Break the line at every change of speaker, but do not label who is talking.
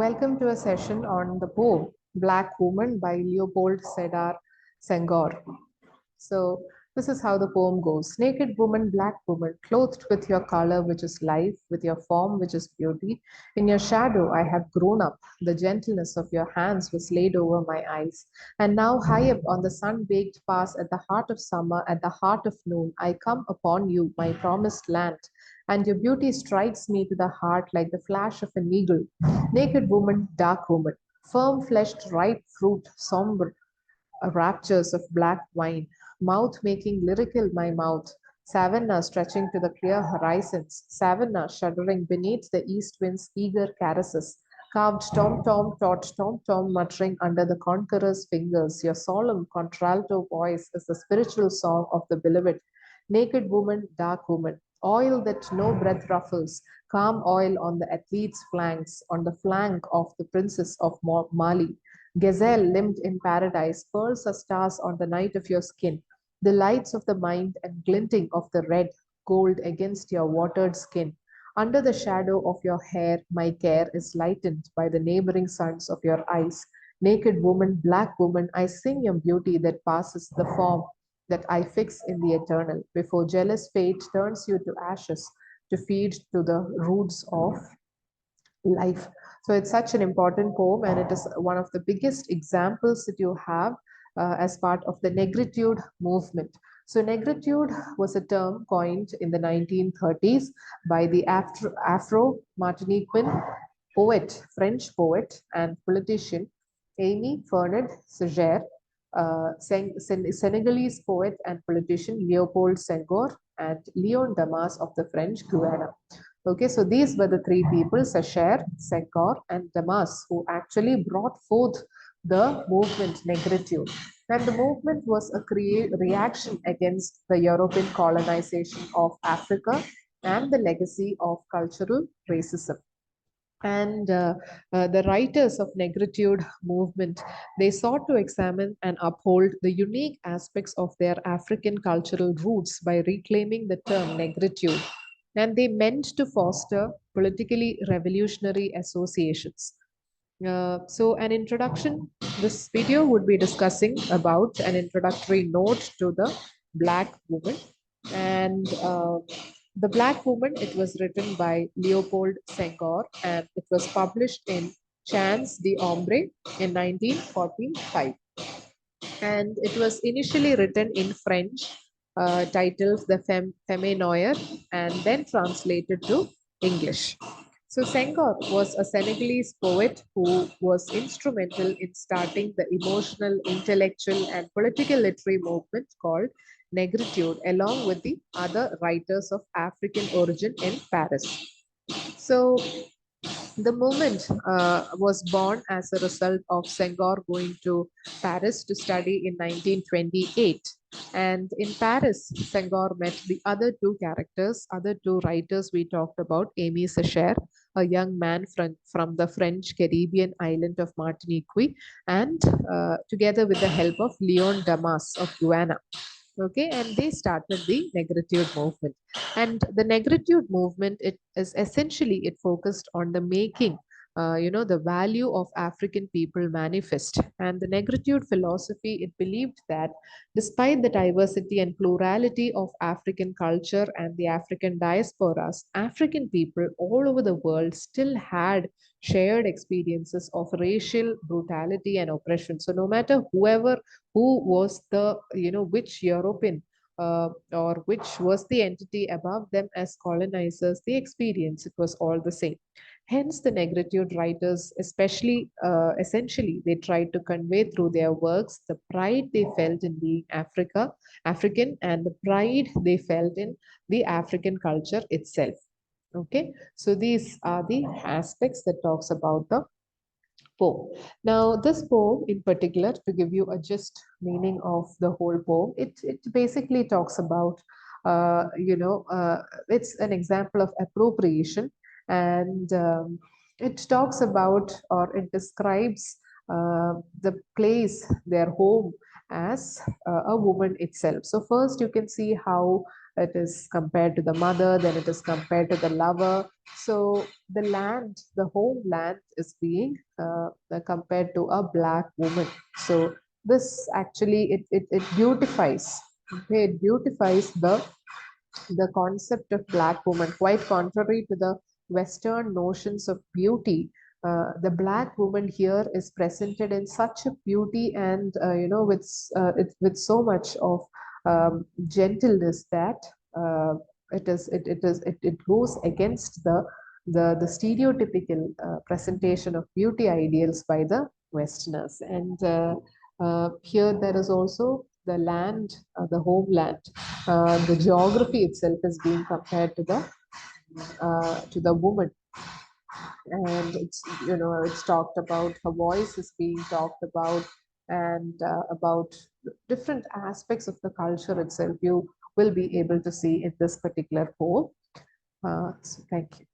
Welcome to a session on the poem Black Woman by Leopold Sedar Senghor. So, this is how the poem goes. Naked woman, black woman, clothed with your color, which is life, with your form, which is beauty. In your shadow, I have grown up. The gentleness of your hands was laid over my eyes. And now, high up on the sun baked pass at the heart of summer, at the heart of noon, I come upon you, my promised land. And your beauty strikes me to the heart like the flash of an eagle. Naked woman, dark woman, firm fleshed, ripe fruit, somber raptures of black wine, mouth making lyrical my mouth, savannah stretching to the clear horizons, savannah shuddering beneath the east wind's eager caresses, carved tom tom, tot tom tom, muttering under the conqueror's fingers. Your solemn contralto voice is the spiritual song of the beloved. Naked woman, dark woman, oil that no breath ruffles, calm oil on the athlete's flanks, on the flank of the princess of Mali. Gazelle limbed in paradise, pearls are stars on the night of your skin, the lights of the mind and glinting of the red gold against your watered skin. Under the shadow of your hair, my care is lightened by the neighboring suns of your eyes. Naked woman, black woman, I sing your beauty that passes the form that I fix in the eternal, before jealous fate turns you to ashes to feed to the roots of life. So it's such an important poem, and it is one of the biggest examples that you have as part of the negritude movement. So negritude was a term coined in the 1930s by the Afro-Martiniquan poet, French poet and politician Amy Fernand Seger, Senegalese poet and politician Leopold Senghor, and Leon Damas of the French Guiana. Okay, so these were the three people, Secher, Senghor, and Damas, who actually brought forth the movement Negritude. And the movement was a reaction against the European colonization of Africa and the legacy of cultural racism. And the writers of negritude movement, they sought to examine and uphold the unique aspects of their African cultural roots by reclaiming the term negritude, and they meant to foster politically revolutionary associations. So an introduction, this video would be discussing about an introductory note to the Black Woman. And the Black Woman, it was written by Leopold Senghor, and it was published in Chance d'Ombre in 1945. And it was initially written in French, titled The Femme Noire, and then translated to English. So Senghor was a Senegalese poet who was instrumental in starting the emotional, intellectual, and political literary movement called Negritude, along with the other writers of African origin in Paris. So the movement was born as a result of Senghor going to Paris to study in 1928. And in Paris, Senghor met the other two characters, other two writers we talked about, Aimé Secher, a young man from the French Caribbean island of Martinique, and together with the help of Leon Damas of Guyana. Okay, and they started the negritude movement. And the negritude movement, it is essentially, it focused on the making the value of African people manifest. And the negritude philosophy, it believed that despite the diversity and plurality of African culture and the African diasporas, African people all over the world still had shared experiences of racial brutality and oppression. So no matter who was the, which European or which was the entity above them as colonizers, the experience, it was all the same. Hence, the negritude writers, especially, essentially, they tried to convey through their works the pride they felt in being African, and the pride they felt in the African culture itself. Okay, so these are the aspects that talks about the poem. Now, this poem in particular, to give you a gist meaning of the whole poem, it basically talks about, it's an example of appropriation, and it talks about, or it describes the place, their home, as a woman itself. So first you can see how it is compared to the mother, then it is compared to the lover. So the land, the homeland is being compared to a black woman. So this actually it beautifies, okay, it beautifies the concept of black woman, quite contrary to the Western notions of beauty. The black woman here is presented in such a beauty and with so much of gentleness that uh, it goes against the stereotypical presentation of beauty ideals by the Westerners. And here there is also the land, the homeland, the geography itself is being compared to the woman, and it's talked about, her voice is being talked about, and about different aspects of the culture itself you will be able to see in this particular poem. So thank you.